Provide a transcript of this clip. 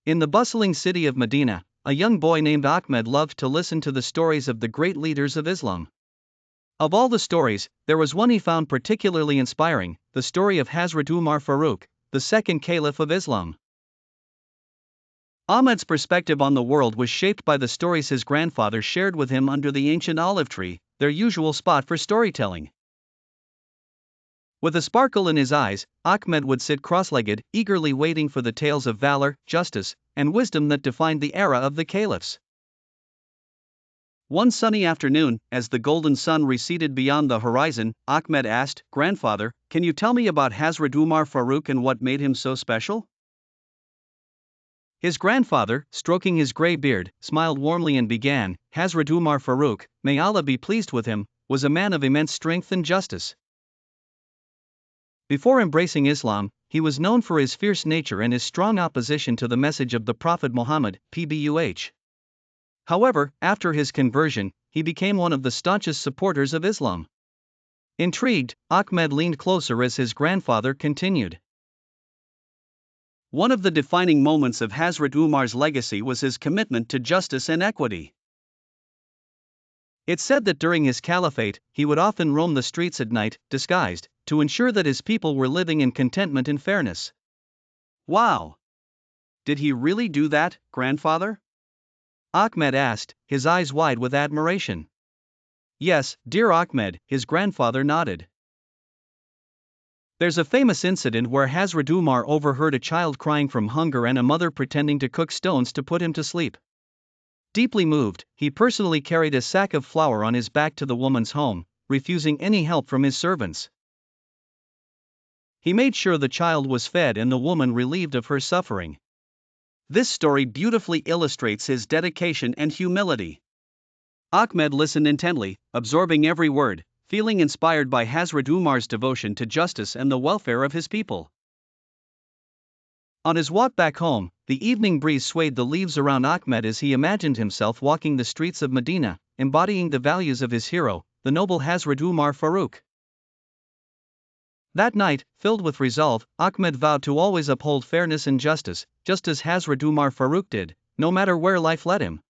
In the bustling city of Medina, a young boy named Ahmed loved to listen to the stories of the great leaders of Islam. Of all the stories, there was one he found particularly inspiring: the story of Hazrat Umar Farooq, the second caliph of Islam. Ahmed's perspective on the world was shaped by the stories his grandfather shared with him under the ancient olive tree, their usual spot for storytelling. With a sparkle in his eyes, Ahmed would sit cross-legged, eagerly waiting for the tales of valor, justice, and wisdom that defined the era of the caliphs. One sunny afternoon, as the golden sun receded beyond the horizon, Ahmed asked, "Grandfather, can you tell me about Hazrat Umar Farooq and what made him so special?" His grandfather, stroking his grey beard, smiled warmly and began, "Hazrat Umar Farooq, may Allah be pleased with him, was a man of immense strength and justice. Before embracing Islam, he was known for his fierce nature and his strong opposition to the message of the Prophet Muhammad, PBUH. However, after his conversion, he became one of the staunchest supporters of Islam." Intrigued, Ahmed leaned closer as his grandfather continued. One of the defining moments of Hazrat Umar's legacy was his commitment to justice and equity. It's said that during his caliphate, he would often roam the streets at night, disguised, to ensure that his people were living in contentment and fairness. Wow! Did he really do that, grandfather? Ahmed asked, his eyes wide with admiration. Yes, dear Ahmed, his grandfather nodded. There's a famous incident where Hazrat Umar overheard a child crying from hunger and a mother pretending to cook stones to put him to sleep. Deeply moved, he personally carried a sack of flour on his back to the woman's home, refusing any help from his servants. He made sure the child was fed and the woman relieved of her suffering. This story beautifully illustrates his dedication and humility. Ahmed listened intently, absorbing every word, feeling inspired by Hazrat Umar's devotion to justice and the welfare of his people. On his walk back home, the evening breeze swayed the leaves around Ahmed as he imagined himself walking the streets of Medina, embodying the values of his hero, the noble Hazrat Umar Farooq. That night, filled with resolve, Ahmed vowed to always uphold fairness and justice, just as Hazrat Umar Farooq did, no matter where life led him.